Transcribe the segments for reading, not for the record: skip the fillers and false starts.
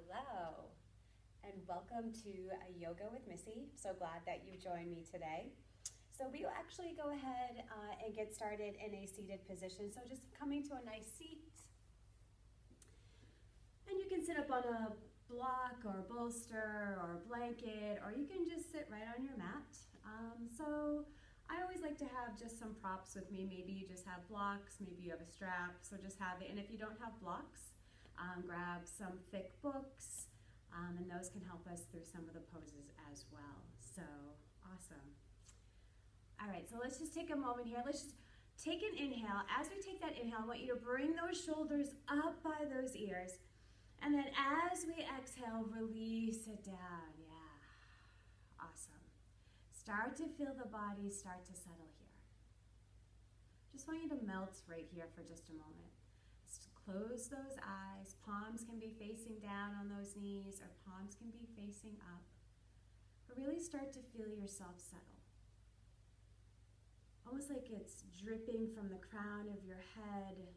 Hello, and welcome to Yoga with Missy. So glad that you joined me today. So we will actually go ahead and get started in a seated position. So just coming to a nice seat. And you can sit up on a block or bolster or blanket, or you can just sit right on your mat. So I always like to have just some props with me. Maybe you just have blocks, maybe you have a strap, so just have it. And if you don't have blocks, grab some thick books, and those can help us through some of the poses as well. So, awesome. All right, so let's just take a moment here. Let's just take an inhale. As we take that inhale, I want you to bring those shoulders up by those ears. And then as we exhale, release it down. Yeah, awesome. Start to feel the body start to settle here. Just want you to melt right here for just a moment. Close those eyes. Palms can be facing down on those knees, or palms can be facing up. But really start to feel yourself settle. Almost like it's dripping from the crown of your head.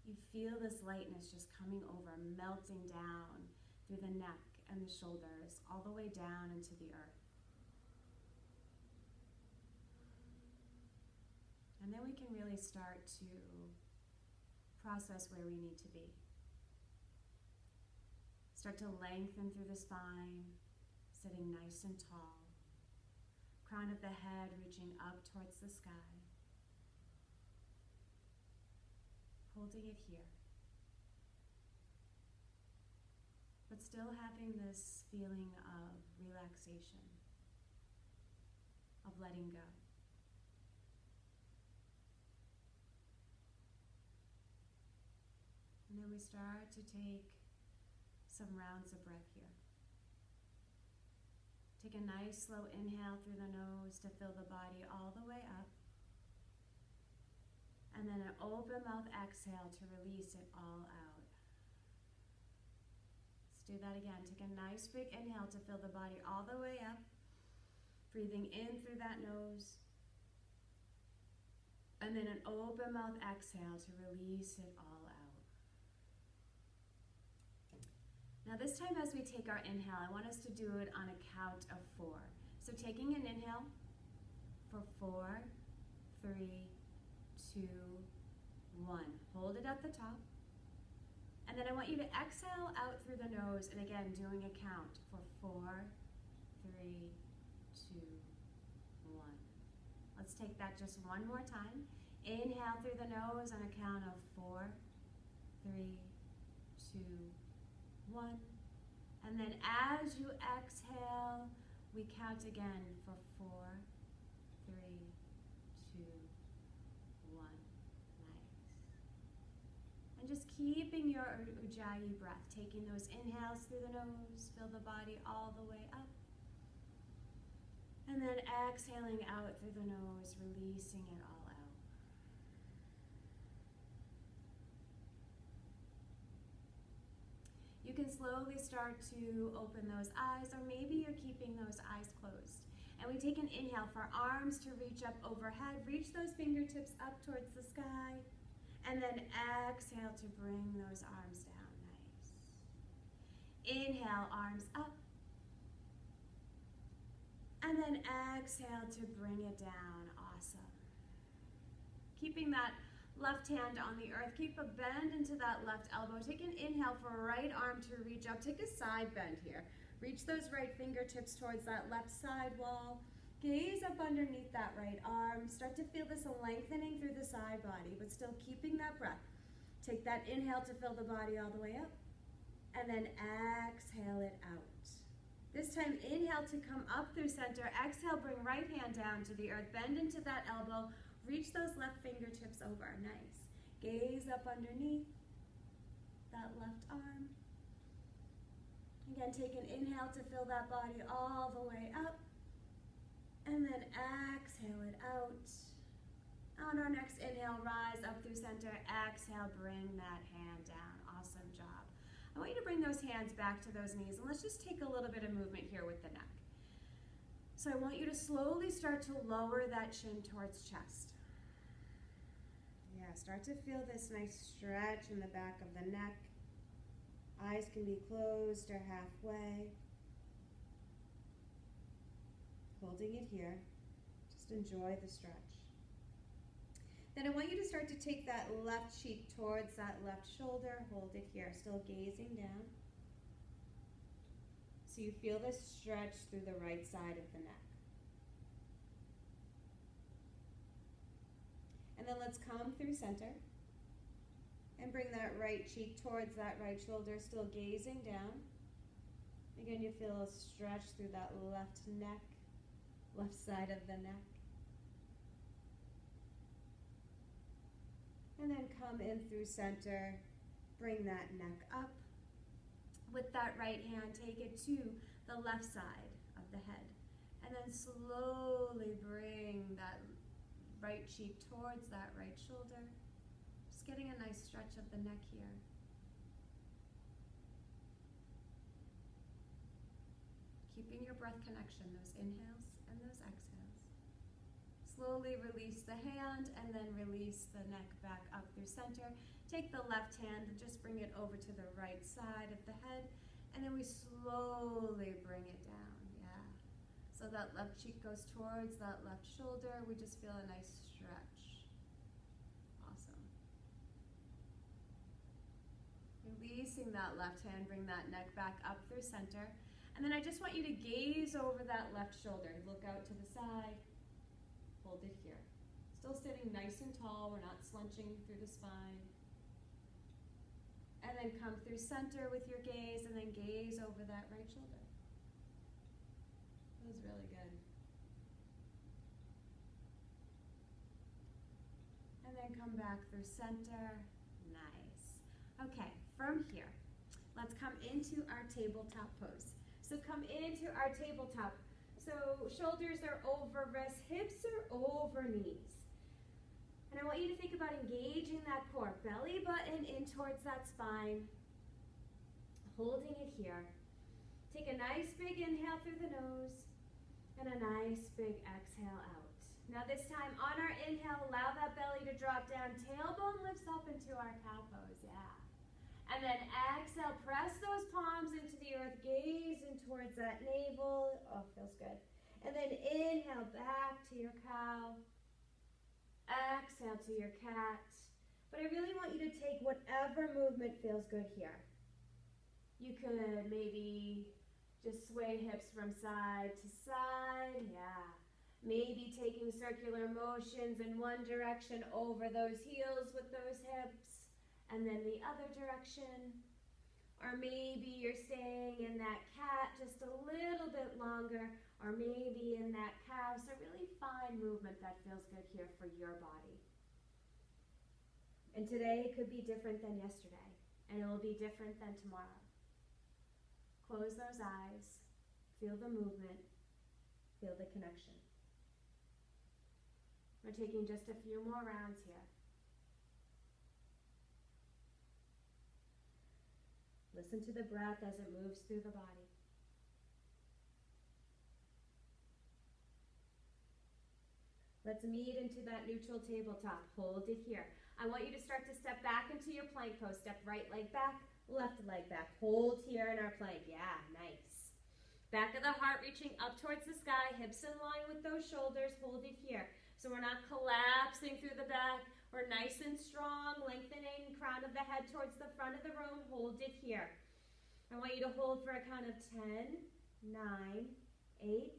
You feel this lightness just coming over, melting down through the neck and the shoulders, all the way down into the earth. And then we can really start to process where we need to be. Start to lengthen through the spine, sitting nice and tall. Crown of the head reaching up towards the sky. Holding it here. But still having this feeling of relaxation, of letting go. And then we start to take some rounds of breath here. Take a nice slow inhale through the nose to fill the body all the way up. And then an open mouth exhale to release it all out. Let's do that again. Take a nice big inhale to fill the body all the way up. Breathing in through that nose. And then an open mouth exhale to release it all out. Now this time as we take our inhale, I want us to do it on a count of 4. So taking an inhale for 4, 3, 2, 1. Hold it at the top. And then I want you to exhale out through the nose, and again doing a count for 4, 3, 2, 1. Let's take that just one more time. Inhale through the nose on a count of 4, 3, 2, 1. And then as you exhale, we count again for 4, 3, 2, 1. Nice. And just keeping your Ujjayi breath, taking those inhales through the nose, fill the body all the way up. And then exhaling out through the nose, releasing it all out. You can slowly start to open those eyes, or maybe you're keeping those eyes closed. And we take an inhale for arms to reach up overhead. Reach those fingertips up towards the sky. And then exhale to bring those arms down. Nice. Inhale, arms up. And then exhale to bring it down. Awesome. Keeping that left hand on the earth. Keep a bend into that left elbow. Take an inhale for right arm to reach up. Take a side bend here. Reach those right fingertips towards that left side wall. Gaze up underneath that right arm. Start to feel this lengthening through the side body, but still keeping that breath. Take that inhale to fill the body all the way up. And then exhale it out. This time, inhale to come up through center. Exhale, bring right hand down to the earth. Bend into that elbow. Reach those left fingertips over. Nice. Gaze up underneath that left arm. Again, take an inhale to fill that body all the way up. And then exhale it out. On our next inhale, rise up through center. Exhale, bring that hand down. Awesome job. I want you to bring those hands back to those knees, and let's just take a little bit of movement here with the neck. So I want you to slowly start to lower that chin towards chest. Yeah, start to feel this nice stretch in the back of the neck. Eyes can be closed or halfway. Holding it here. Just enjoy the stretch. Then I want you to start to take that left cheek towards that left shoulder. Hold it here, still gazing down. So you feel this stretch through the right side of the neck. And then let's come through center. And bring that right cheek towards that right shoulder, still gazing down. Again, you feel a stretch through that left neck, left side of the neck. And then come in through center, bring that neck up. With that right hand, take it to the left side of the head. And then slowly bring that right cheek towards that right shoulder. Just getting a nice stretch of the neck here. Keeping your breath connection, those inhales and those exhales. Slowly release the hand and then release the neck back up through center. Take the left hand and just bring it over to the right side of the head, and then we slowly bring it down, yeah. So that left cheek goes towards that left shoulder. We just feel a nice stretch. Awesome. Releasing that left hand, bring that neck back up through center, and then I just want you to gaze over that left shoulder. Look out to the side. Hold it here. Still sitting nice and tall. We're not slouching through the spine. And then come through center with your gaze, and then gaze over that right shoulder. That was really good. And then come back through center. Nice. Okay, from here, let's come into our tabletop pose. So come into our tabletop. So shoulders are over wrists, hips are over knees. And I want you to think about engaging that core, belly button in towards that spine, holding it here. Take a nice big inhale through the nose and a nice big exhale out. Now this time on our inhale, allow that belly to drop down, tailbone lifts up into our cow pose, yeah. And then exhale, press those palms into the earth, gaze in towards that navel. Oh, feels good. And then inhale back to your cow. Exhale to your cat. But I really want you to take whatever movement feels good here. You could maybe just sway hips from side to side, yeah. Maybe taking circular motions in one direction over those heels with those hips, and then the other direction. Or maybe you're staying in that cat just a little bit longer, or maybe in that cow. So really find movement that feels good here for your body. And today could be different than yesterday, and it will be different than tomorrow. Close those eyes, feel the movement, feel the connection. We're taking just a few more rounds here. Listen to the breath as it moves through the body. Let's meet into that neutral tabletop. Hold it here. I want you to start to step back into your plank pose. Step right leg back, left leg back. Hold here in our plank. Yeah, nice. Back of the heart reaching up towards the sky. Hips in line with those shoulders. Hold it here. So we're not collapsing through the back. We're nice and strong, lengthening crown of the head towards the front of the room. Hold it here. I want you to hold for a count of 10, 9, 8,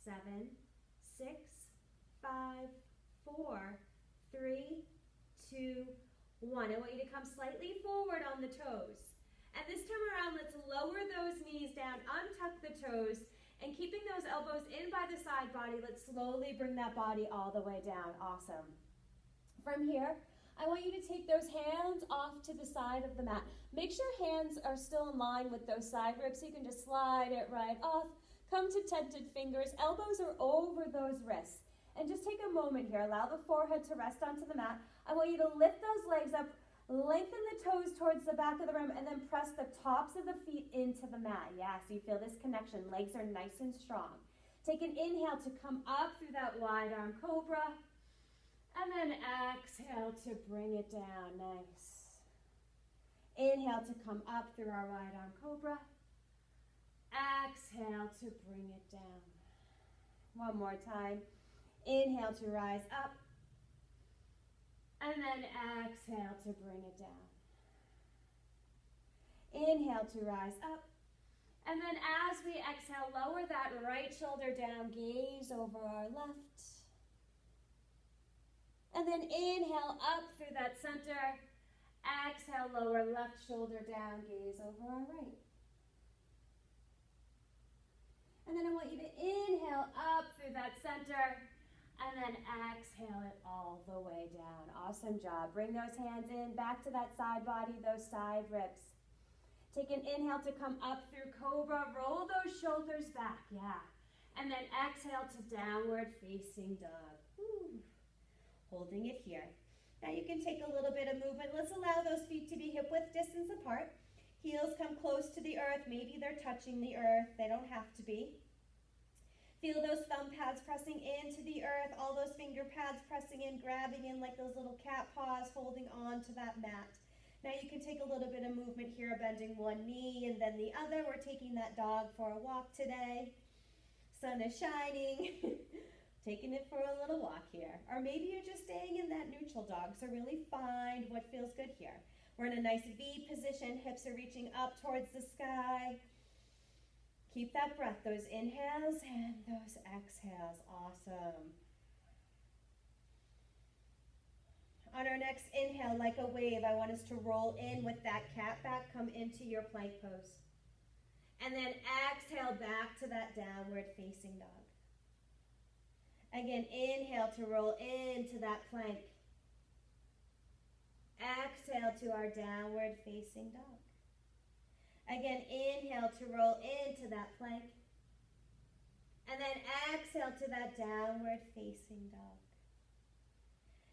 7, 6, 5, 4, 3, 2, 1. I want you to come slightly forward on the toes. And this time around, let's lower those knees down, untuck the toes, and keeping those elbows in by the side body, let's slowly bring that body all the way down. Awesome. From here, I want you to take those hands off to the side of the mat. Make sure hands are still in line with those side ribs, so you can just slide it right off. Come to tented fingers. Elbows are over those wrists. And just take a moment here. Allow the forehead to rest onto the mat. I want you to lift those legs up, lengthen the toes towards the back of the room, and then press the tops of the feet into the mat. Yeah, so you feel this connection. Legs are nice and strong. Take an inhale to come up through that wide arm cobra. And then exhale to bring it down. Nice. Inhale. inhale to come up through our right arm cobra. Exhale to bring it down. One more time. Inhale to rise up. And then exhale to bring it down. Inhale to rise up. And then as we exhale, lower that right shoulder down, gaze over our left. And then inhale up through that center. Exhale, lower left shoulder down, gaze over our right. And then I want you to inhale up through that center. And then exhale it all the way down. Awesome job. Bring those hands in, back to that side body, those side ribs. Take an inhale to come up through cobra. Roll those shoulders back, yeah. And then exhale to downward facing dog. Woo. Holding it here. Now you can take a little bit of movement. Let's allow those feet to be hip-width distance apart. Heels come close to the earth. Maybe they're touching the earth. They don't have to be. Feel those thumb pads pressing into the earth, all those finger pads pressing in, grabbing in like those little cat paws, holding on to that mat. Now you can take a little bit of movement here, bending one knee and then the other. We're taking that dog for a walk today. Sun is shining. Taking it for a little walk here. Or maybe you're just staying in that neutral dog, so really find what feels good here. We're in a nice V position, hips are reaching up towards the sky. Keep that breath, those inhales and those exhales. Awesome. On our next inhale, like a wave, I want us to roll in with that cat back, come into your plank pose. And then exhale back to that downward facing dog. Again, inhale to roll into that plank. Exhale to our downward facing dog. Again, inhale to roll into that plank. And then exhale to that downward facing dog.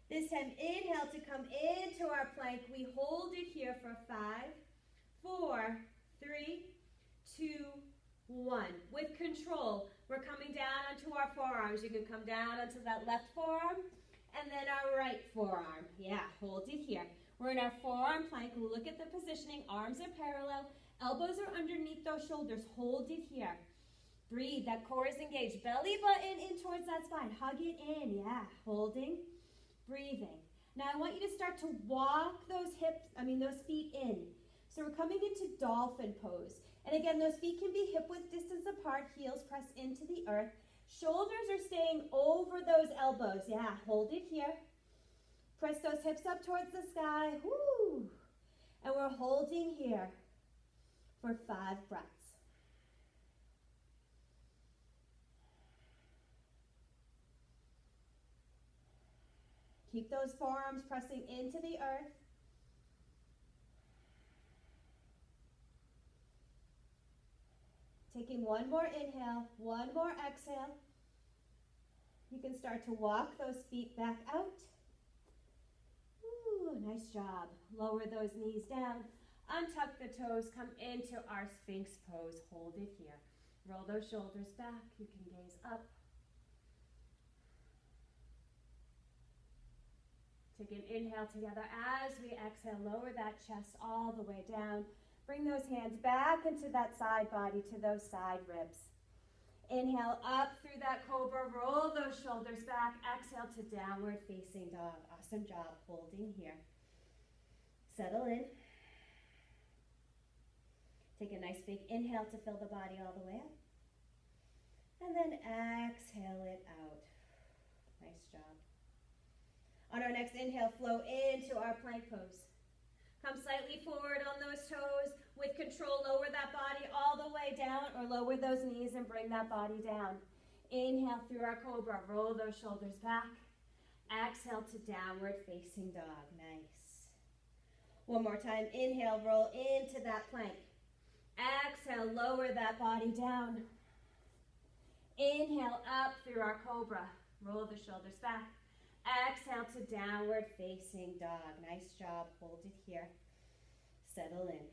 This time, inhale to come into our plank. We hold it here for 5, 4, 3, 2, 1. With control, we're coming down onto our forearms. You can come down onto that left forearm and then our right forearm. Yeah, hold it here. We're in our forearm plank. Look at the positioning. Arms are parallel. Elbows are underneath those shoulders. Hold it here. Breathe. That core is engaged. Belly button in towards that spine. Hug it in. Yeah, holding, breathing. Now I want you to start to walk those those feet in. So we're coming into dolphin pose. And again, those feet can be hip-width distance apart. Heels press into the earth. Shoulders are staying over those elbows. Yeah, hold it here. Press those hips up towards the sky. Woo! And we're holding here for 5 breaths. Keep those forearms pressing into the earth. Taking one more inhale, one more exhale. You can start to walk those feet back out. Ooh, nice job. Lower those knees down. Untuck the toes. Come into our Sphinx pose. Hold it here. Roll those shoulders back. You can gaze up. Take an inhale together as we exhale. Lower that chest all the way down. Bring those hands back into that side body to those side ribs. Inhale up through that cobra. Roll those shoulders back. Exhale to downward facing dog. Awesome job holding here. Settle in. Take a nice big inhale to fill the body all the way up. And then exhale it out. Nice job. On our next inhale, flow into our plank pose. Come slightly forward on those toes. With control, lower that body all the way down or lower those knees and bring that body down. Inhale through our cobra. Roll those shoulders back. Exhale to downward facing dog. Nice. One more time. Inhale, roll into that plank. Exhale, lower that body down. Inhale up through our cobra. Roll the shoulders back. Exhale to downward facing dog. Nice job. Hold it here. Settle in.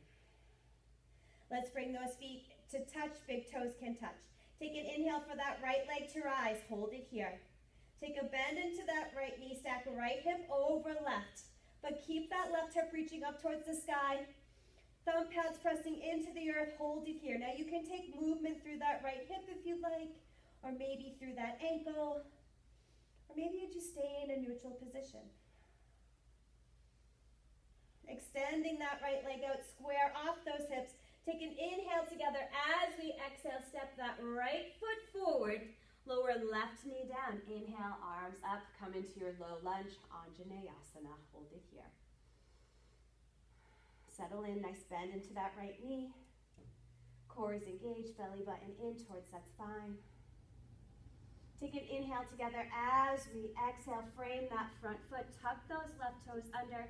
Let's bring those feet to touch. Big toes can touch. Take an inhale for that right leg to rise. Hold it here. Take a bend into that right knee. Stack right hip over left. But keep that left hip reaching up towards the sky. Thumb pads pressing into the earth, hold it here. Now you can take movement through that right hip if you like, or maybe through that ankle, or maybe you just stay in a neutral position. Extending that right leg out, square off those hips. Take an inhale together as we exhale, step that right foot forward, lower left knee down. Inhale, arms up, come into your low lunge, Anjaneyasana, hold it here. Settle in, nice bend into that right knee. Core is engaged, belly button in towards that spine. Take an inhale together as we exhale, frame that front foot, tuck those left toes under,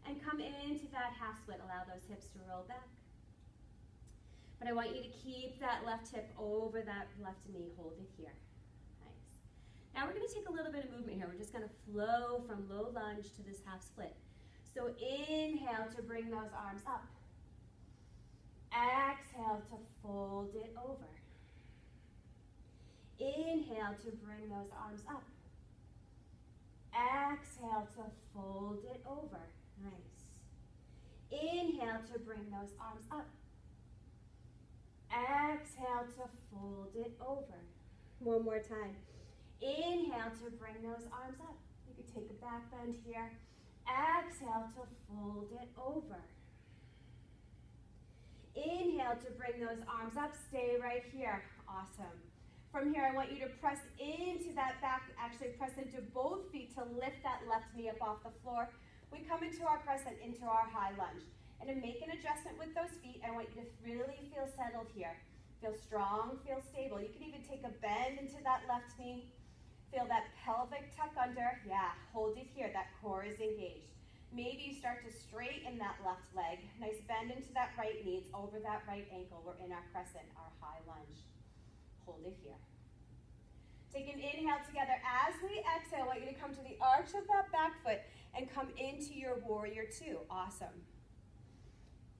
and come into that half split. Allow those hips to roll back. But I want you to keep that left hip over that left knee. Hold it here. Nice. Now we're going to take a little bit of movement here. We're just going to flow from low lunge to this half split. So inhale to bring those arms up. Exhale to fold it over. Inhale to bring those arms up. Exhale to fold it over. Nice. Inhale to bring those arms up. Exhale to fold it over. One more time. Inhale to bring those arms up. You could take a back bend here. Exhale to fold it over. Inhale to bring those arms up. Stay right here. Awesome. From here, I want you to press into that back, actually press into both feet to lift that left knee up off the floor. We come into our crescent, into our high lunge. And to make an adjustment with those feet, I want you to really feel settled here. Feel strong, feel stable. You can even take a bend into that left knee. Feel that pelvic tuck under. Yeah, hold it here. That core is engaged. Maybe you start to straighten that left leg. Nice bend into that right knee. It's over that right ankle. We're in our crescent, our high lunge. Hold it here. Take an inhale together. As we exhale, I want you to come to the arch of that back foot and come into your warrior two. Awesome.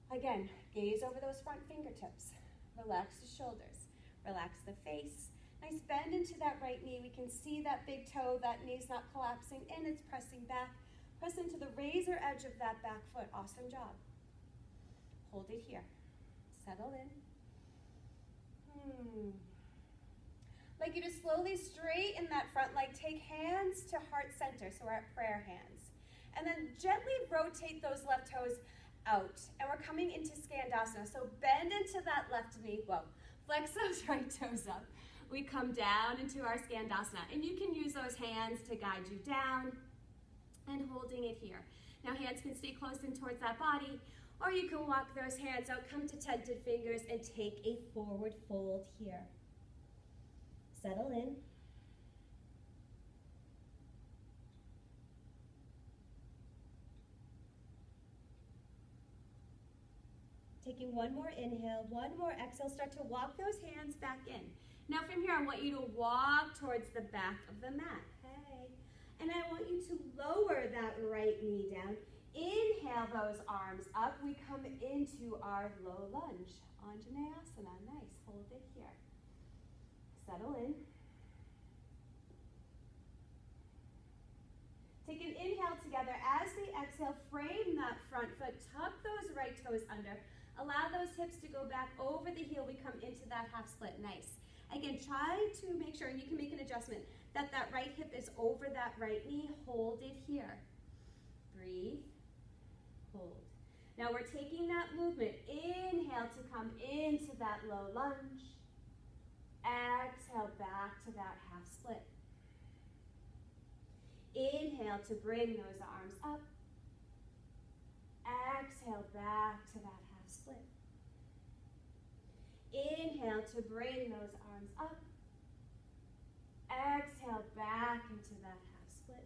Again, gaze over those front fingertips. Relax the shoulders. Relax the face. Nice bend into that right knee. We can see that big toe. That knee's not collapsing and it's pressing back. Press into the razor edge of that back foot. Awesome job. Hold it here. Settle in. I'd like you to slowly straighten that front leg. Take hands to heart center, so we're at prayer hands. And then gently rotate those left toes out. And we're coming into Skandasana. So bend into that left knee. Whoa. Flex those right toes up. We come down into our Skandasana. And you can use those hands to guide you down and holding it here. Now hands can stay close in towards that body, or you can walk those hands out, come to tented fingers, and take a forward fold here. Settle in. Taking one more inhale, one more exhale, start to walk those hands back in. Now from here, I want you to walk towards the back of the mat. Hey. And I want you to lower that right knee down. Inhale those arms up. We come into our low lunge. Anjaneyasana. Nice. Hold it here. Settle in. Take an inhale together. As we exhale, frame that front foot. Tuck those right toes under. Allow those hips to go back over the heel. We come into that half split. Nice. Again, try to make sure, and you can make an adjustment, that that right hip is over that right knee. Hold it here. Breathe. Hold. Now we're taking that movement. Inhale to come into that low lunge. Exhale back to that half split. Inhale to bring those arms up. Exhale back to that half split. Inhale to bring those arms up. Exhale back into that half split.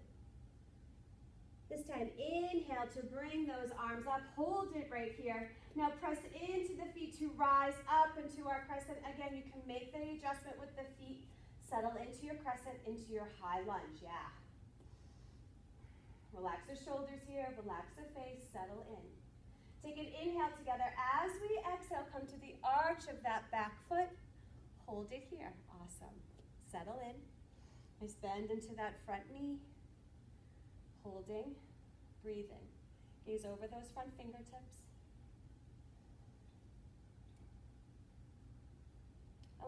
This time, inhale to bring those arms up. Hold it right here. Now press into the feet to rise up into our crescent. Again, you can make the adjustment with the feet. Settle into your crescent, into your high lunge. Yeah. Relax the shoulders here. Relax the face. Settle in. Take an inhale together. As we exhale, come to the arch of that back foot. Hold it here. Awesome. Settle in. Nice bend into that front knee. Holding. Breathing. Gaze over those front fingertips.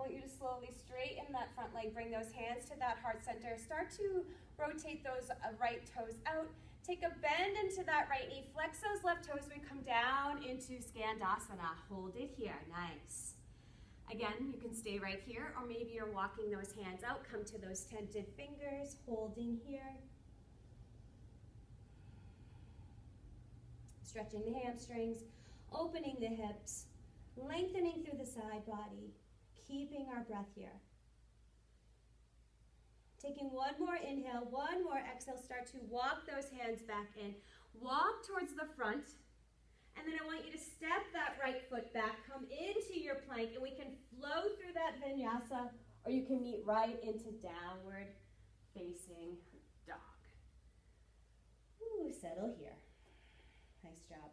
want you to slowly straighten that front leg. Bring those hands to that heart center. Start to rotate those right toes out. Take a bend into that right knee. Flex those left toes. We come down into Skandasana. Hold it here. Nice. Again, you can stay right here, or maybe you're walking those hands out. Come to those tented fingers. Holding here. Stretching the hamstrings. Opening the hips. Lengthening through the side body. Keeping our breath here. Taking one more inhale, one more exhale. Start to walk those hands back in. Walk towards the front. And then I want you to step that right foot back. Come into your plank. And we can flow through that vinyasa. Or you can meet right into downward facing dog. Ooh, settle here. Nice job.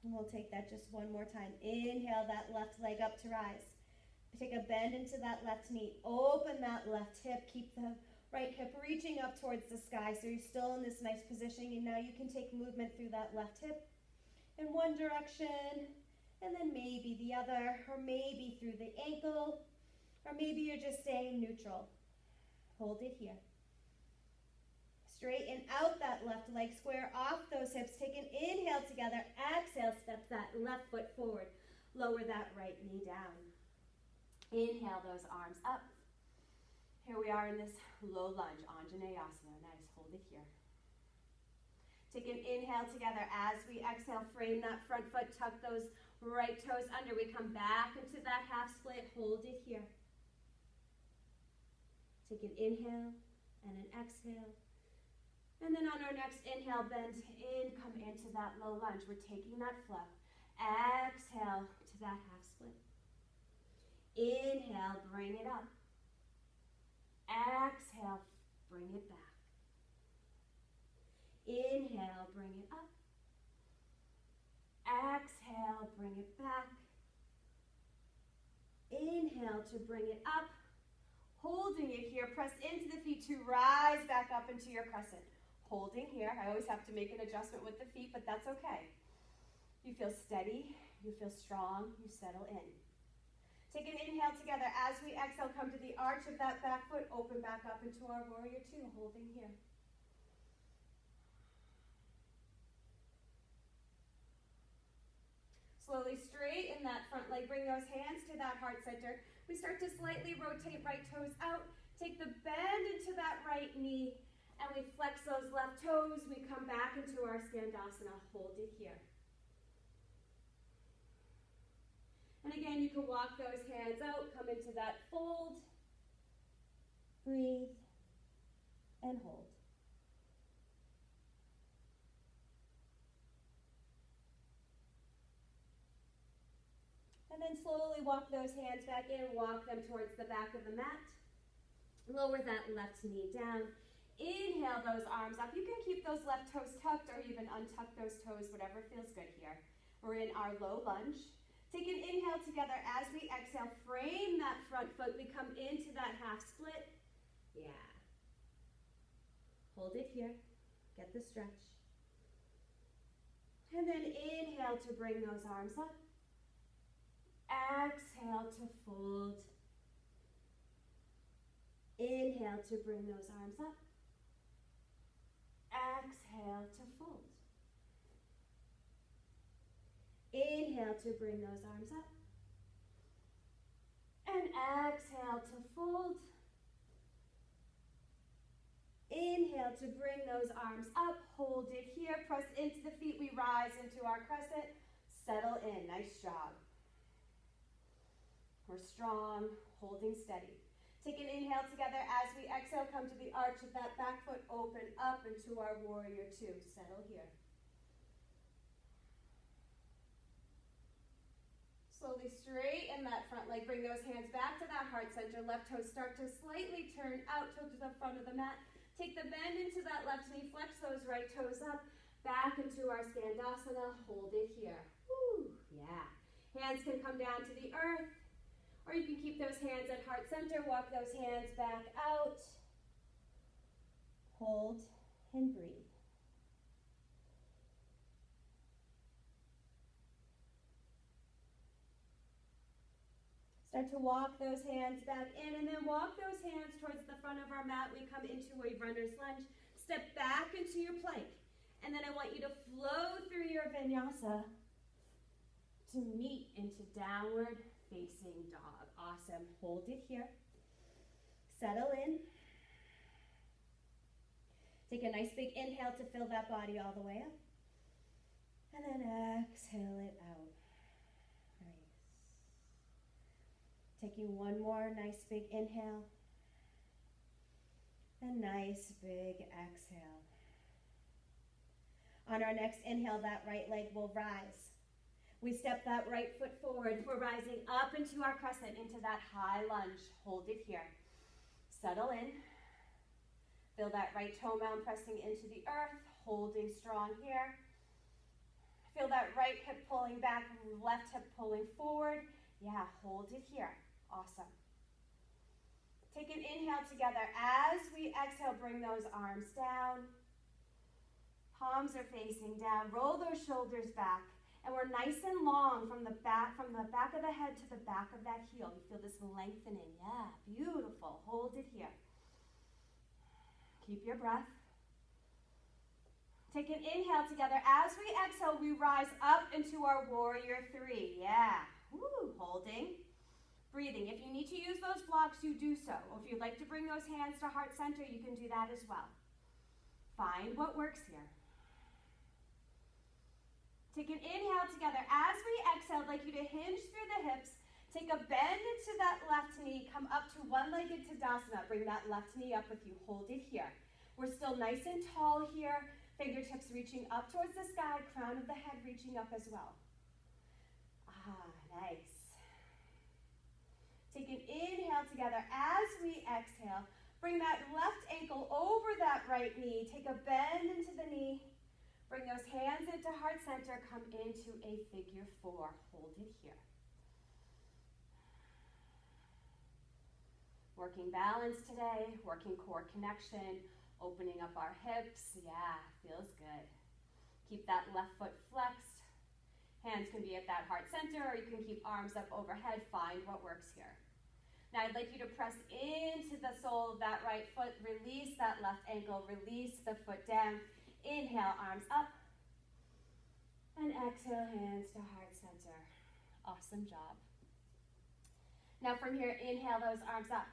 And we'll take that just one more time. Inhale that left leg up to rise. Take a bend into that left knee. Open that left hip. Keep the right hip reaching up towards the sky so you're still in this nice positioning. And now you can take movement through that left hip in one direction and then maybe the other, or maybe through the ankle, or maybe you're just staying neutral. Hold it here. Straighten out that left leg, square off those hips. Take an inhale together. Exhale, step that left foot forward. Lower that right knee down. Inhale those arms up. Here we are in this low lunge, Anjaneyasana. Nice, hold it here. Take an inhale together. As we exhale, frame that front foot, tuck those right toes under. We come back into that half split. Hold it here. Take an inhale and an exhale. And then on our next inhale, bend in, come into that low lunge. We're taking that flow. Exhale to that half split. Inhale, bring it up. Exhale, bring it back. Inhale, bring it up. Exhale, bring it back. Inhale to bring it up. Holding it here, press into the feet to rise back up into your crescent. Holding here. I always have to make an adjustment with the feet, but that's okay. You feel steady, you feel strong, you settle in. Take an inhale together. As we exhale, come to the arch of that back foot, open back up into our warrior two, holding here. Slowly straighten that front leg, bring those hands to that heart center. We start to slightly rotate right toes out. Take the bend into that right knee. And we flex those left toes. We come back into our Skandasana. Hold it here. And again, you can walk those hands out. Come into that fold. Breathe. And hold. And then slowly walk those hands back in. Walk them towards the back of the mat. Lower that left knee down. Inhale those arms up. You can keep those left toes tucked or even untuck those toes, whatever feels good here. We're in our low lunge. Take an inhale together. As we exhale, frame that front foot. We come into that half split. Yeah. Hold it here. Get the stretch. And then inhale to bring those arms up. Exhale to fold. Inhale to bring those arms up. Exhale to fold. Inhale to bring those arms up. And exhale to fold. Inhale to bring those arms up. Hold it here. Press into the feet. We rise into our crescent. Settle in. Nice job. We're strong, holding steady. Take an inhale together. As we exhale, come to the arch of that back foot. Open up into our warrior two. Settle here. Slowly straighten that front leg. Bring those hands back to that heart center. Left toes start to slightly turn out to the front of the mat. Take the bend into that left knee. Flex those right toes up. Back into our Skandasana. Hold it here. Woo, yeah. Hands can come down to the earth. Or you can keep those hands at heart center. Walk those hands back out. Hold and breathe. Start to walk those hands back in and then walk those hands towards the front of our mat. We come into a runner's lunge. Step back into your plank. And then I want you to flow through your vinyasa to meet into downward facing dog. Awesome. Hold it here. Settle in. Take a nice big inhale to fill that body all the way up. And then exhale it out. Nice. Taking one more nice big inhale. And nice big exhale. On our next inhale, that right leg will rise. We step that right foot forward. We're rising up into our crescent, into that high lunge. Hold it here. Settle in. Feel that right toe mound pressing into the earth, holding strong here. Feel that right hip pulling back, left hip pulling forward. Yeah, hold it here. Awesome. Take an inhale together. As we exhale, bring those arms down. Palms are facing down. Roll those shoulders back. And we're nice and long from the back of the head to the back of that heel. You feel this lengthening. Yeah, beautiful. Hold it here. Keep your breath. Take an inhale together. As we exhale, we rise up into our warrior three. Yeah. Woo. Holding. Breathing. If you need to use those blocks, you do so. Or if you'd like to bring those hands to heart center, you can do that as well. Find what works here. Take an inhale together. As we exhale, I'd like you to hinge through the hips. Take a bend into that left knee. Come up to one-legged Tadasana. Bring that left knee up with you. Hold it here. We're still nice and tall here. Fingertips reaching up towards the sky. Crown of the head reaching up as well. Ah, nice. Take an inhale together. As we exhale, bring that left ankle over that right knee. Take a bend into the knee. Bring those hands into heart center. Come into a figure four. Hold it here. Working balance today, working core connection, opening up our hips. Yeah, feels good. Keep that left foot flexed. Hands can be at that heart center, or you can keep arms up overhead. Find what works here. Now I'd like you to press into the sole of that right foot. Release that left ankle. Release the foot down. Inhale, arms up. And exhale, hands to heart center. Awesome job. Now from here, inhale those arms up.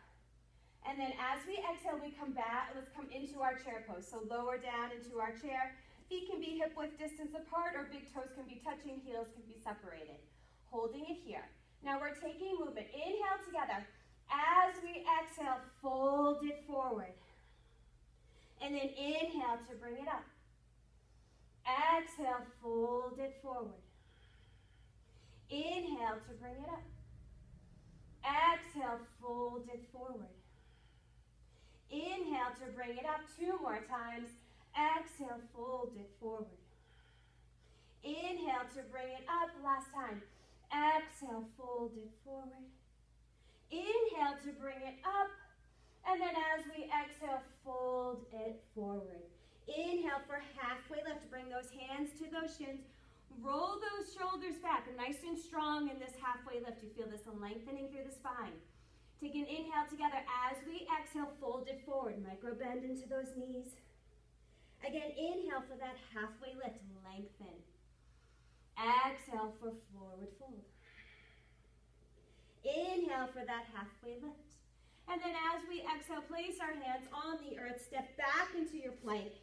And then as we exhale, we come back. Let's come into our chair pose. So lower down into our chair. Feet can be hip-width distance apart, or big toes can be touching, heels can be separated. Holding it here. Now we're taking movement. Inhale together. As we exhale, fold it forward. And then inhale to bring it up. Exhale, fold it forward. Inhale to bring it up. Exhale, fold it forward. Inhale to bring it up. Two more times. Exhale, fold it forward. Inhale to bring it up. Last time. Exhale, fold it forward. Inhale to bring it up. And then as we exhale, fold it forward. Inhale for halfway lift. Bring those hands to those shins. Roll those shoulders back, nice and strong in this halfway lift. You feel this lengthening through the spine. Take an inhale together. As we exhale, fold it forward. Micro bend into those knees. Again, inhale for that halfway lift. Lengthen. Exhale for forward fold. Inhale for that halfway lift. And then as we exhale, place our hands on the earth. Step back into your plank.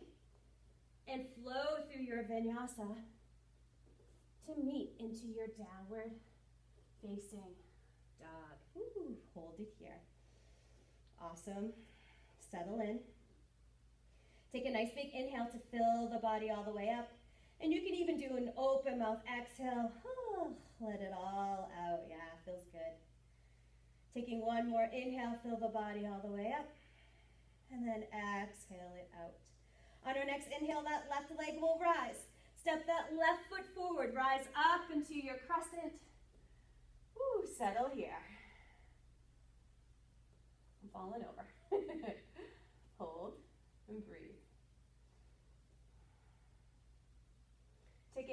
And flow through your vinyasa to meet into your downward facing dog. Ooh, hold it here. Awesome. Settle in. Take a nice big inhale to fill the body all the way up. And you can even do an open mouth exhale. Oh, let it all out. Yeah, feels good. Taking one more inhale, fill the body all the way up. And then exhale it out. On our next inhale, that left leg will rise. Step that left foot forward. Rise up into your crescent. Woo, settle here. I'm falling over. Hold and breathe.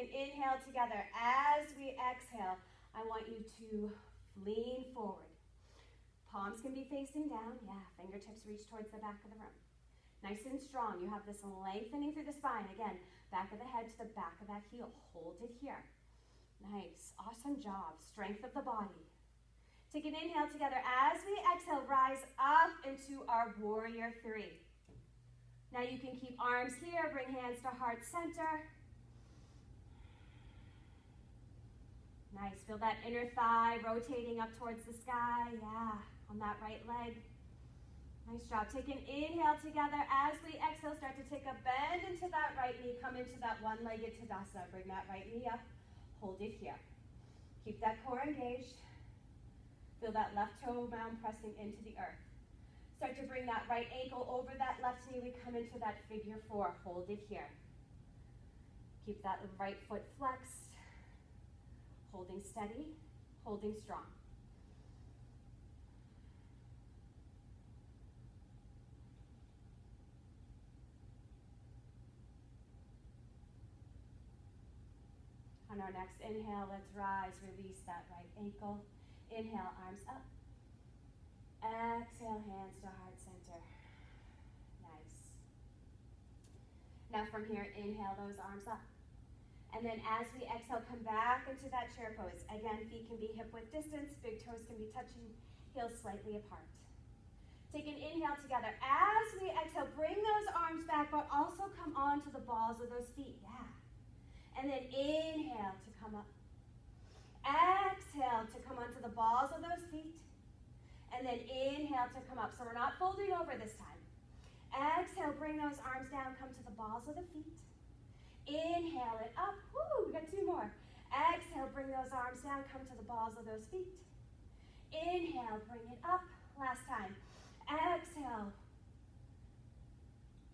an inhale together. As we exhale, I want you to lean forward. Palms can be facing down. Yeah, fingertips reach towards the back of the room. Nice and strong. You have this lengthening through the spine. Again, back of the head to the back of that heel. Hold it here. Nice. Awesome job. Strength of the body. Take an inhale together. As we exhale, rise up into our warrior three. Now you can keep arms here. Bring hands to heart center. Nice. Feel that inner thigh rotating up towards the sky. Yeah, on that right leg. Nice job. Take an inhale together. As we exhale, start to take a bend into that right knee. Come into that one-legged Tadasana. Bring that right knee up. Hold it here. Keep that core engaged. Feel that left toe mound pressing into the earth. Start to bring that right ankle over that left knee. We come into that figure four. Hold it here. Keep that right foot flexed. Holding steady, holding strong. On our next inhale, let's rise, release that right ankle. Inhale, arms up. Exhale, hands to heart center. Nice. Now from here, inhale those arms up. And then as we exhale, come back into that chair pose. Again, feet can be hip width distance, big toes can be touching, heels slightly apart. Take an inhale together. As we exhale, bring those arms back, but also come onto the balls of those feet. Yeah. And then inhale to come up. Exhale to come onto the balls of those feet. And then inhale to come up. So we're not folding over this time. Exhale, bring those arms down, come to the balls of the feet. Inhale it up. Woo, we got two more. Exhale, bring those arms down, come to the balls of those feet. Inhale, bring it up. Last time. Exhale.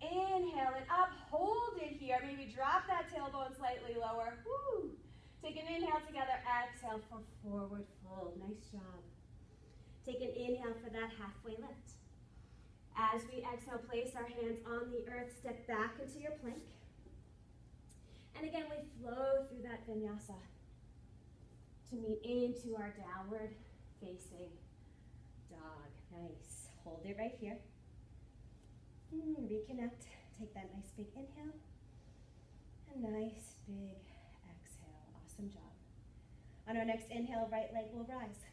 Inhale it up. Hold it here. Maybe drop that tailbone slightly lower. Woo. Take an inhale together. Exhale for forward fold. Nice job. Take an inhale for that halfway lift. As we exhale, place our hands on the earth. Step back into your plank. And again, we flow through that vinyasa to meet into our downward facing dog. Nice. Hold it right here. Reconnect. Take that nice big inhale. A nice big exhale. Awesome job. On our next inhale, right leg will rise.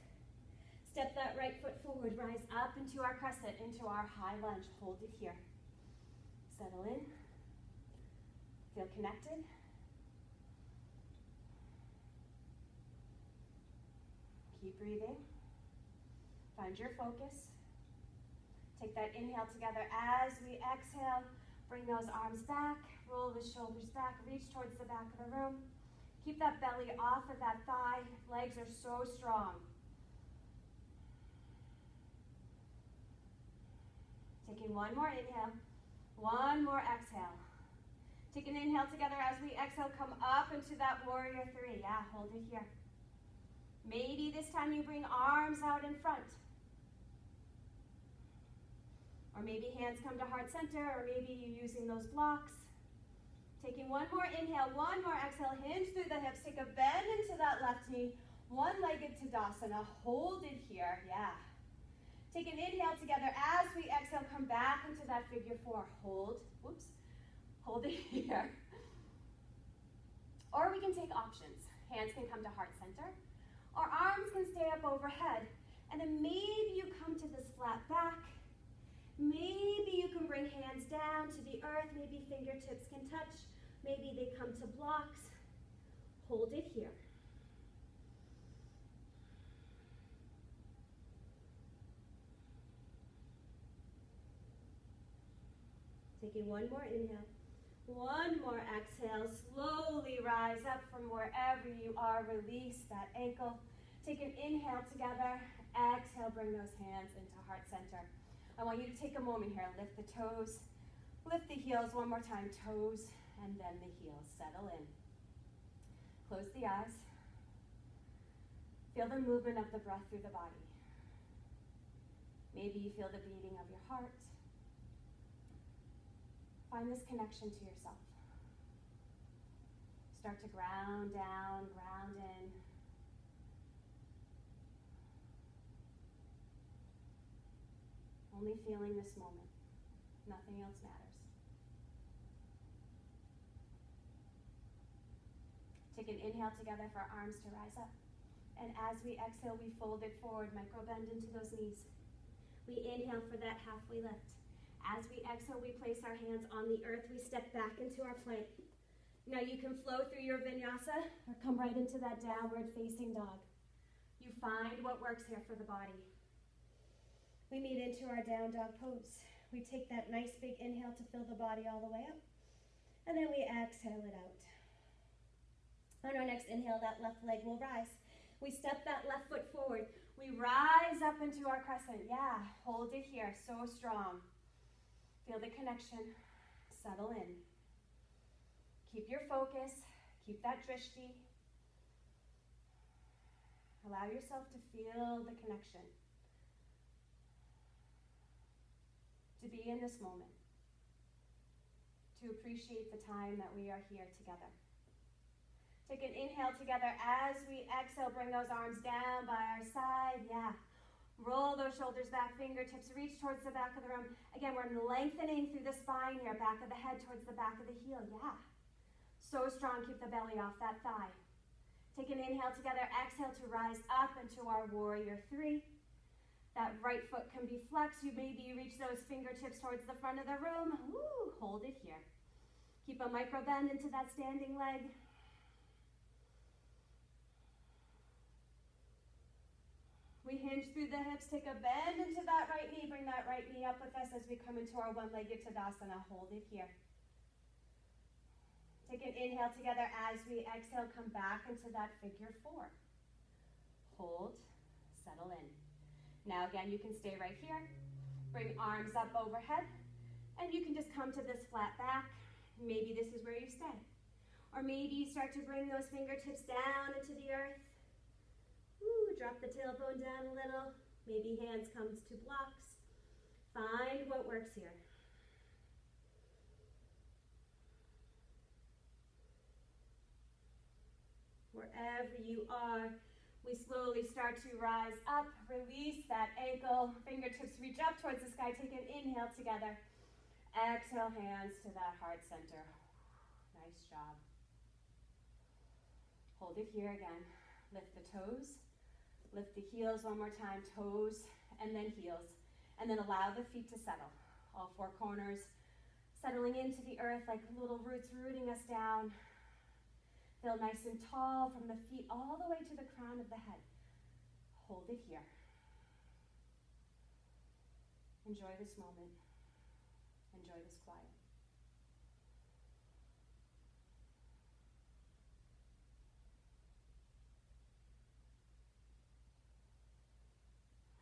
Step that right foot forward. Rise up into our crescent, into our high lunge. Hold it here. Settle in. Feel connected. Keep breathing. Find your focus. Take that inhale together. As we exhale, bring those arms back, roll the shoulders back, reach towards the back of the room. Keep that belly off of that thigh. Legs are so strong. Taking one more inhale, one more exhale. Take an inhale together. As we exhale, come up into that warrior three. Yeah, hold it here. Maybe this time you bring arms out in front. Or maybe hands come to heart center, or maybe you're using those blocks. Taking one more inhale, one more exhale, hinge through the hips, take a bend into that left knee, one-legged Tadasana, hold it here, yeah. Take an inhale together. As we exhale, come back into that figure four. Hold, whoops, hold it here. Or we can take options. Hands can come to heart center, or arms can stay up overhead. And then maybe you come to this flat back. Maybe you can bring hands down to the earth. Maybe fingertips can touch. Maybe they come to blocks. Hold it here. Taking one more inhale, one more exhale. Slowly rise up from wherever you are. Release that ankle. Take an inhale together. Exhale, bring those hands into heart center. I want you to take a moment here. Lift the toes, lift the heels one more time. Toes and then the heels. Settle in. Close the eyes. Feel the movement of the breath through the body. Maybe you feel the beating of your heart. Find this connection to yourself. Start to ground down, ground in. Only feeling this moment. Nothing else matters. Take an inhale together for arms to rise up. And as we exhale, we fold it forward, micro bend into those knees. We inhale for that halfway lift. As we exhale, we place our hands on the earth. We step back into our plank. Now you can flow through your vinyasa or come right into that downward facing dog. You find what works here for the body. We meet into our down dog pose. We take that nice big inhale to fill the body all the way up. And then we exhale it out. On our next inhale, that left leg will rise. We step that left foot forward. We rise up into our crescent. Yeah, hold it here, so strong. Feel the connection, settle in. Keep your focus, keep that drishti. Allow yourself to feel the connection. To be in this moment. To appreciate the time that we are here together. Take an inhale together. As we exhale, bring those arms down by our side. Yeah. Roll those shoulders back, fingertips reach towards the back of the room. Again, we're lengthening through the spine here, back of the head towards the back of the heel. Yeah. So strong, keep the belly off that thigh. Take an inhale together. Exhale to rise up into our warrior three. That right foot can be flexed. Maybe you reach those fingertips towards the front of the room. Woo, hold it here. Keep a micro bend into that standing leg. We hinge through the hips, take a bend into that right knee, bring that right knee up with us as we come into our one-legged Tadasana. Hold it here. Take an inhale together. As we exhale, come back into that figure four. Hold, settle in. Now again, you can stay right here. Bring arms up overhead, and you can just come to this flat back. Maybe this is where you stay. Or maybe you start to bring those fingertips down into the earth. Ooh, drop the tailbone down a little. Maybe hands come to blocks. Find what works here. Wherever you are, we slowly start to rise up. Release that ankle. Fingertips reach up towards the sky. Take an inhale together. Exhale, hands to that heart center. Nice job. Hold it here again. Lift the toes. Lift the heels one more time, toes, and then heels. And then allow the feet to settle. All four corners settling into the earth like little roots rooting us down. Feel nice and tall from the feet all the way to the crown of the head. Hold it here. Enjoy this moment. Enjoy this quiet.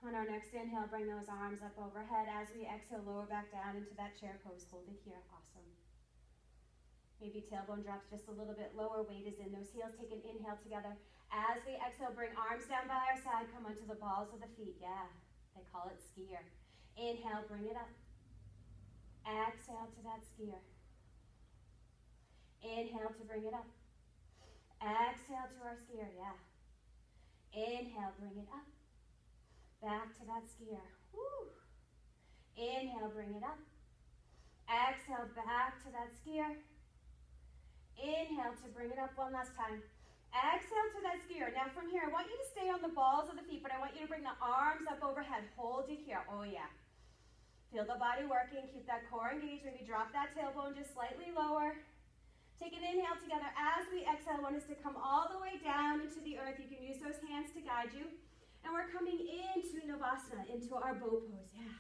On our next inhale, bring those arms up overhead. As we exhale, lower back down into that chair pose. Hold it here. Awesome. Maybe tailbone drops just a little bit lower. Weight is in those heels. Take an inhale together. As we exhale, bring arms down by our side. Come onto the balls of the feet. Yeah, they call it skier. Inhale, bring it up. Exhale to that skier. Inhale to bring it up. Exhale to our skier. Yeah. Inhale, bring it up. Back to that skier. Woo. Inhale, bring it up. Exhale, back to that skier. Inhale to bring it up one last time. Exhale to that skier. Now from here, I want you to stay on the balls of the feet, but I want you to bring the arms up overhead. Hold it here. Oh yeah. Feel the body working. Keep that core engaged. Maybe drop that tailbone just slightly lower. Take an inhale together. As we exhale, I want us to come all the way down into the earth. You can use those hands to guide you. And we're coming into Navasana, into our boat pose. Yeah.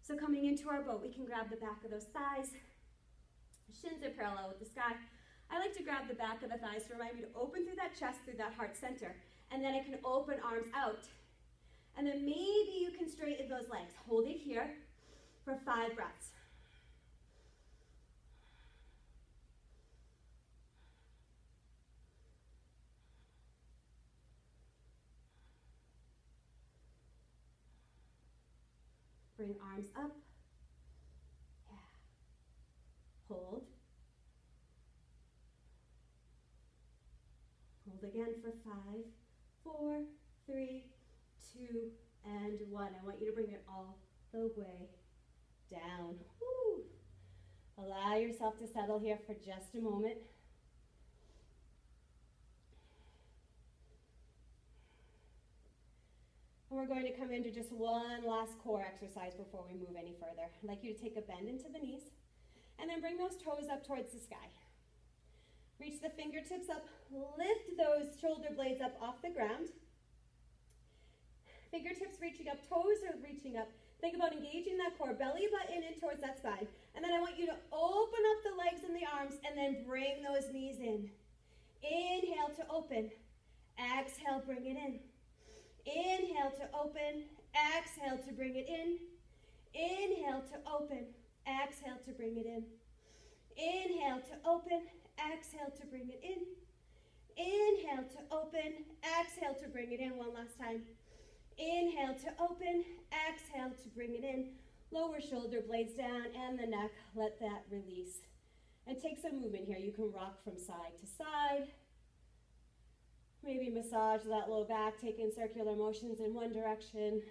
So coming into our boat, we can grab the back of those thighs. Shins are parallel with the sky. I like to grab the back of the thighs to remind me to open through that chest, through that heart center. And then I can open arms out. And then maybe you can straighten those legs. Hold it here for 5 breaths. Bring arms up. Yeah. Hold. again for 5, 4, 3, 2, and 1. I want you to bring it all the way down. Woo. Allow yourself to settle here for just a moment. And we're going to come into just one last core exercise before we move any further. I'd like you to take a bend into the knees and then bring those toes up towards the sky. Reach the fingertips up, lift those shoulder blades up off the ground. Fingertips reaching up, toes are reaching up. Think about engaging that core, belly button in towards that spine. And then I want you to open up the legs and the arms and then bring those knees in. Inhale to open. Exhale, bring it in. Inhale to open. Exhale to bring it in. Inhale to open. Exhale to bring it in. Inhale to open. Exhale to bring it in. Inhale to open. Exhale to bring it in. One last time. Inhale to open. Exhale to bring it in. Lower shoulder blades down and the neck. Let that release. And take some movement here. You can rock from side to side. Maybe massage that low back, take in circular motions in one direction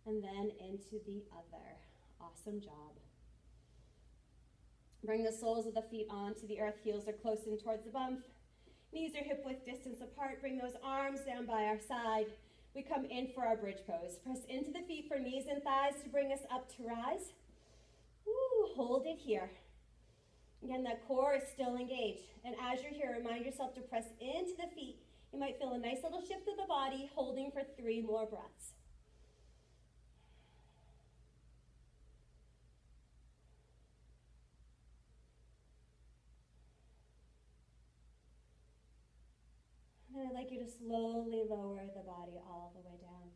and then into the other. Awesome job. Bring the soles of the feet onto the earth. Heels are close in towards the bum. Knees are hip width distance apart. Bring those arms down by our side. We come in for our bridge pose. Press into the feet for knees and thighs to bring us up to rise. Woo, hold it here. Again, that core is still engaged. And as you're here, remind yourself to press into the feet. You might feel a nice little shift of the body, holding for 3 more breaths. And I'd like you to slowly lower the body all the way down.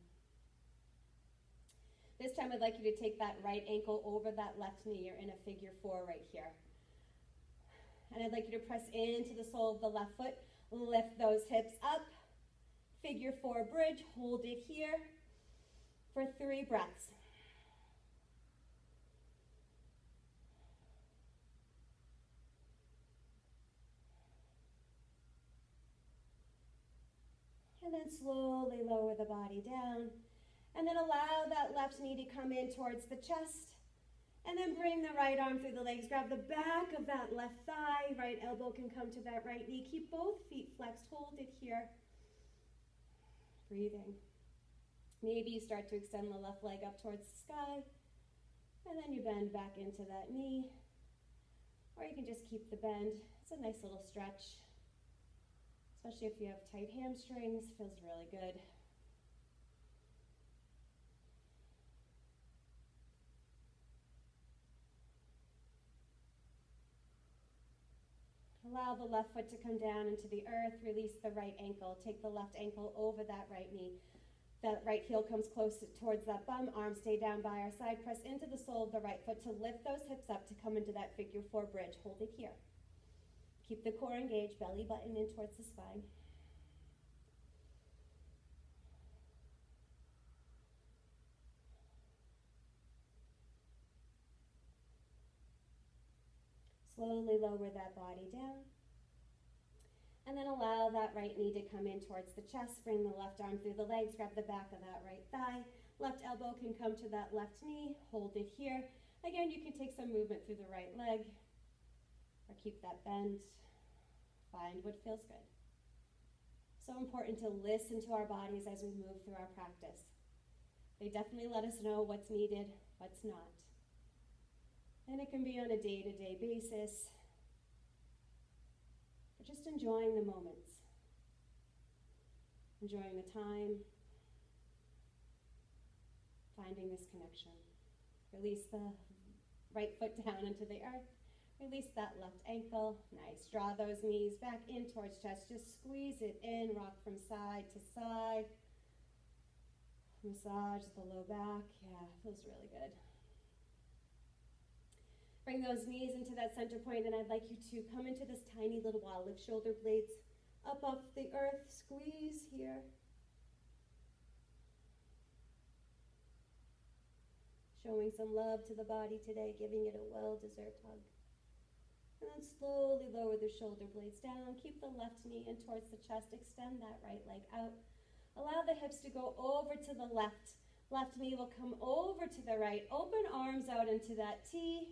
This time I'd like you to take that right ankle over that left knee. You're in a figure 4 right here. And I'd like you to press into the sole of the left foot. Lift those hips up. Figure 4 bridge. Hold it here for 3 breaths. And then slowly lower the body down. And then allow that left knee to come in towards the chest. And then bring the right arm through the legs. Grab the back of that left thigh. Right elbow can come to that right knee. Keep both feet flexed. Hold it here. Breathing. Maybe you start to extend the left leg up towards the sky. And then you bend back into that knee. Or you can just keep the bend. It's a nice little stretch. Especially if you have tight hamstrings. Feels really good. Allow the left foot to come down into the earth. Release the right ankle. Take the left ankle over that right knee. That right heel comes close towards that bum. Arms stay down by our side. Press into the sole of the right foot to lift those hips up to come into that figure 4 bridge. Hold it here. Keep the core engaged. Belly button in towards the spine. Slowly lower that body down. And then allow that right knee to come in towards the chest. Bring the left arm through the legs. Grab the back of that right thigh. Left elbow can come to that left knee. Hold it here. Again, you can take some movement through the right leg. Or keep that bend. Find what feels good. So important to listen to our bodies as we move through our practice. They definitely let us know what's needed, what's not. And it can be on a day-to-day basis. But just enjoying the moments. Enjoying the time. Finding this connection. Release the right foot down into the earth. Release that left ankle. Nice. Draw those knees back in towards chest. Just squeeze it in. Rock from side to side. Massage the low back. Yeah, feels really good. Bring those knees into that center point, and I'd like you to come into this tiny little ball. Lift shoulder blades up off the earth. Squeeze here. Showing some love to the body today, giving it a well-deserved hug. And then slowly lower the shoulder blades down. Keep the left knee in towards the chest. Extend that right leg out. Allow the hips to go over to the left. Left knee will come over to the right. Open arms out into that T.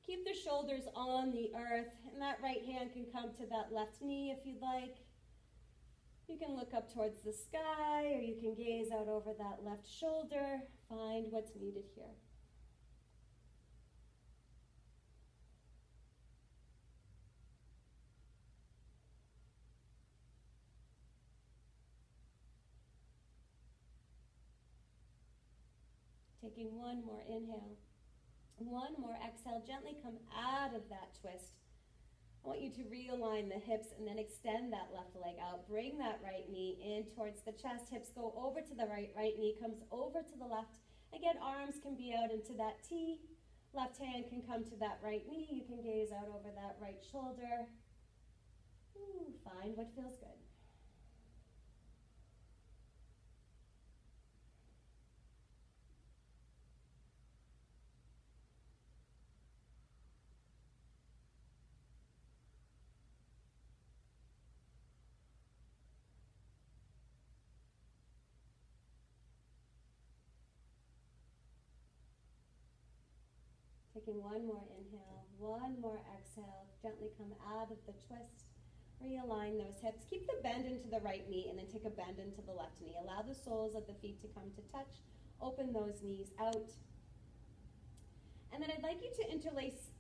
Keep the shoulders on the earth. And that right hand can come to that left knee if you'd like. You can look up towards the sky, or you can gaze out over that left shoulder. Find what's needed here. Taking one more inhale. One more exhale. Gently come out of that twist. I want you to realign the hips and then extend that left leg out. Bring that right knee in towards the chest. Hips go over to the right. Right knee comes over to the left. Again, arms can be out into that T. Left hand can come to that right knee. You can gaze out over that right shoulder. Find what feels good. Taking one more inhale, one more exhale. Gently come out of the twist. Realign those hips. Keep the bend into the right knee and then take a bend into the left knee. Allow the soles of the feet to come to touch. Open those knees out. And then I'd like you to interlace,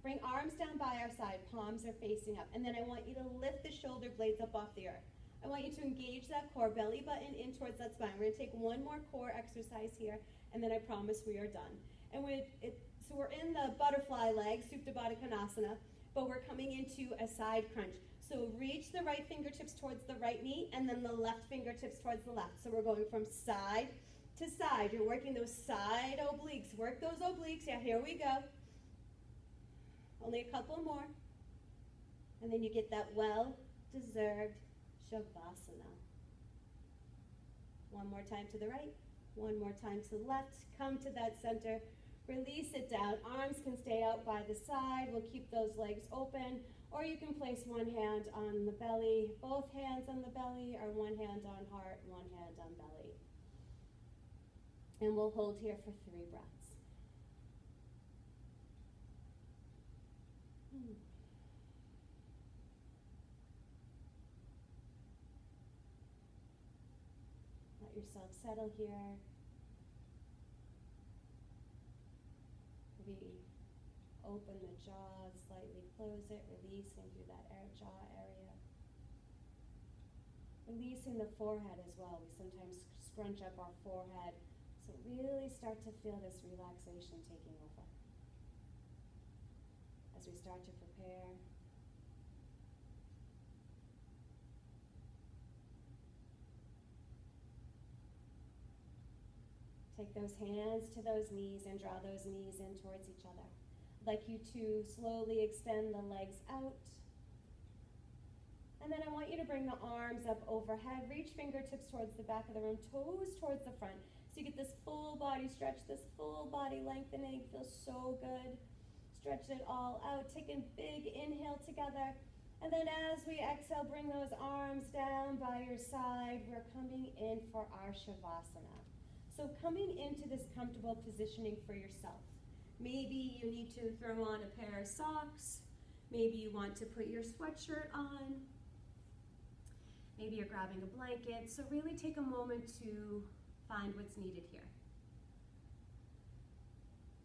bring arms down by our side. Palms are facing up. And then I want you to lift the shoulder blades up off the earth. I want you to engage that core, belly button in towards that spine. We're going to take one more core exercise here, and then I promise we are done. And so we're in the butterfly leg, Supta Baddha Konasana, but we're coming into a side crunch. So reach the right fingertips towards the right knee, and then the left fingertips towards the left. So we're going from side to side. You're working those side obliques. Work those obliques. Yeah, here we go. Only a couple more. And then you get that well-deserved Shavasana. One more time to the right. One more time to the left. Come to that center. Release it down. Arms can stay out by the side. We'll keep those legs open. Or you can place one hand on the belly, both hands on the belly, or one hand on heart, one hand on belly. And we'll hold here for 3 breaths. Let yourself settle here. Open the jaw, slightly close it, releasing through that jaw area. Releasing the forehead as well. We sometimes scrunch up our forehead. So really start to feel this relaxation taking over. As we start to prepare. Take those hands to those knees and draw those knees in towards each other. I'd like you to slowly extend the legs out. And then I want you to bring the arms up overhead. Reach fingertips towards the back of the room, toes towards the front. So you get this full body stretch, this full body lengthening. Feels so good. Stretch it all out. Take a big inhale together. And then as we exhale, bring those arms down by your side. We're coming in for our Shavasana. So coming into this comfortable positioning for yourself. Maybe you need to throw on a pair of socks. Maybe you want to put your sweatshirt on. Maybe you're grabbing a blanket. So really take a moment to find what's needed here.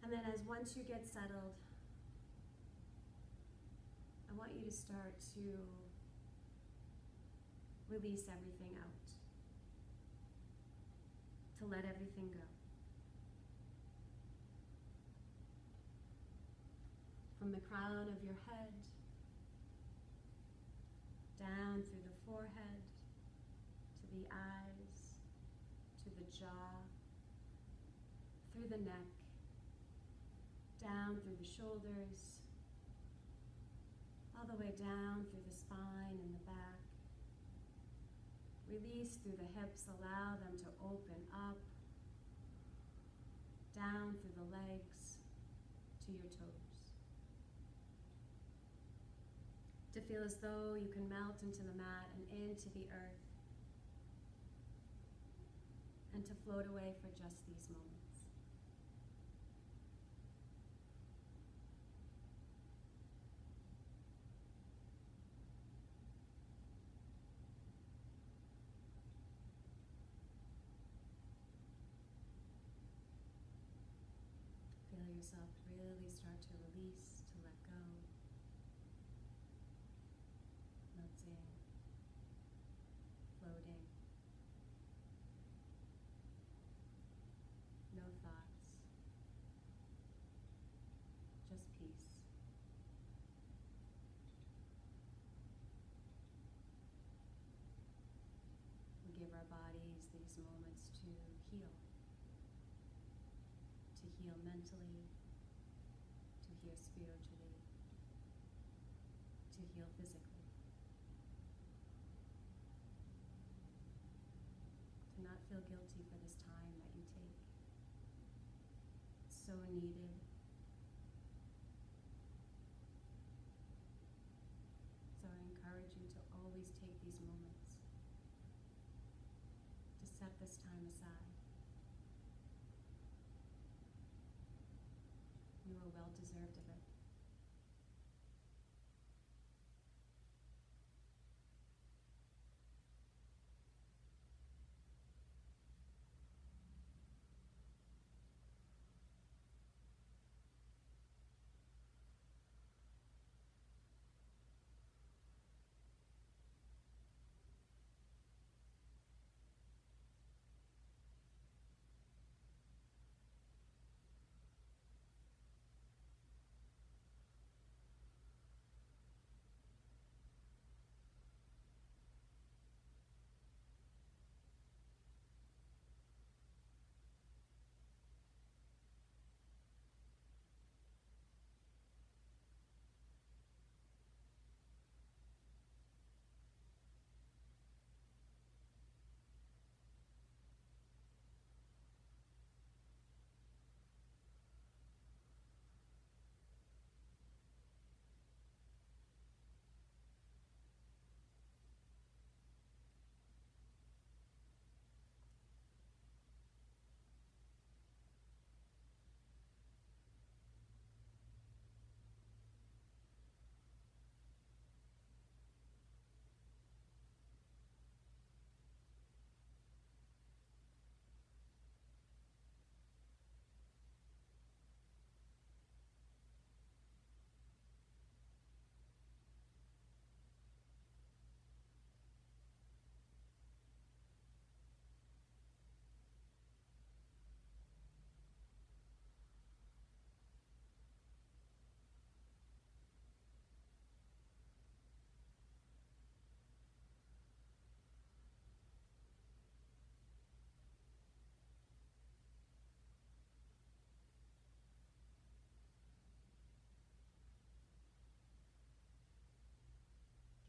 And then once you get settled, I want you to start to release everything out. To let everything go. From the crown of your head, down through the forehead, to the eyes, to the jaw, through the neck, down through the shoulders, all the way down through the spine and the back. Release through the hips, allow them to open up, down through the legs to your toes. to feel as though you can melt into the mat and into the earth, and to float away for just these moments. Feel yourself really start to release, to let go, melting, floating. No thoughts, just peace. We give our bodies these moments to heal mentally, to heal spiritually, to heal physically. To not feel guilty for this time that you take. It's so needed. So I encourage you to always take these moments, to set this time aside. You are well deserved of it.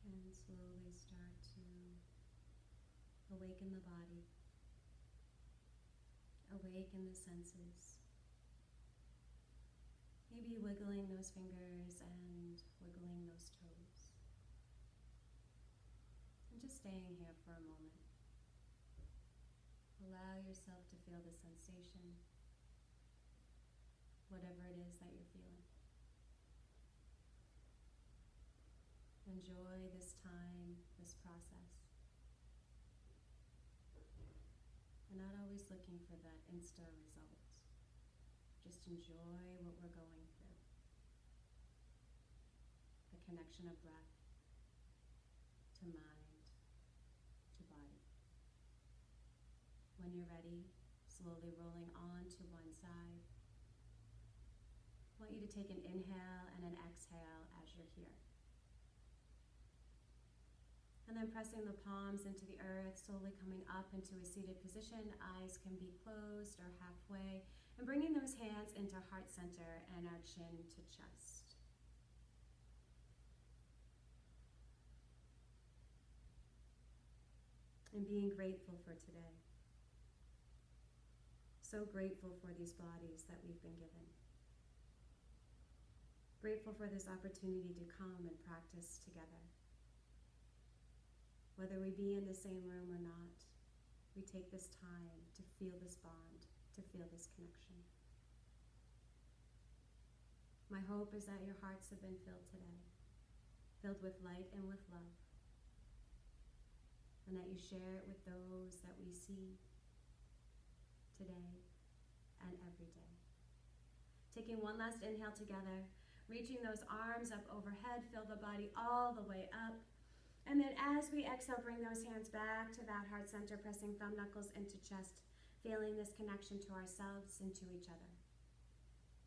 And slowly start to awaken the body, awaken the senses. Maybe wiggling those fingers and wiggling those toes. And just staying here for a moment. Allow yourself to feel the sensation, whatever it is that you're feeling. Enjoy this time, this process. We're not always looking for that insta result. Just enjoy what we're going through. The connection of breath to mind to body. When you're ready, slowly rolling on to one side. I want you to take an inhale and an exhale as you're here. And then pressing the palms into the earth, slowly coming up into a seated position. Eyes can be closed or halfway. And bringing those hands into heart center and our chin to chest. And being grateful for today. So grateful for these bodies that we've been given. Grateful for this opportunity to come and practice together. Whether we be in the same room or not, we take this time to feel this bond, to feel this connection. My hope is that your hearts have been filled today, filled with light and with love, and that you share it with those that we see today and every day. Taking one last inhale together, reaching those arms up overhead, fill the body all the way up. And then as we exhale, bring those hands back to that heart center, pressing thumb knuckles into chest, feeling this connection to ourselves and to each other.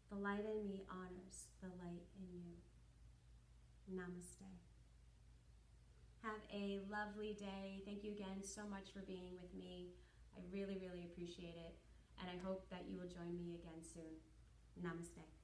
The light in me honors the light in you. Namaste. Have a lovely day. Thank you again so much for being with me. I really, really appreciate it. And I hope that you will join me again soon. Namaste.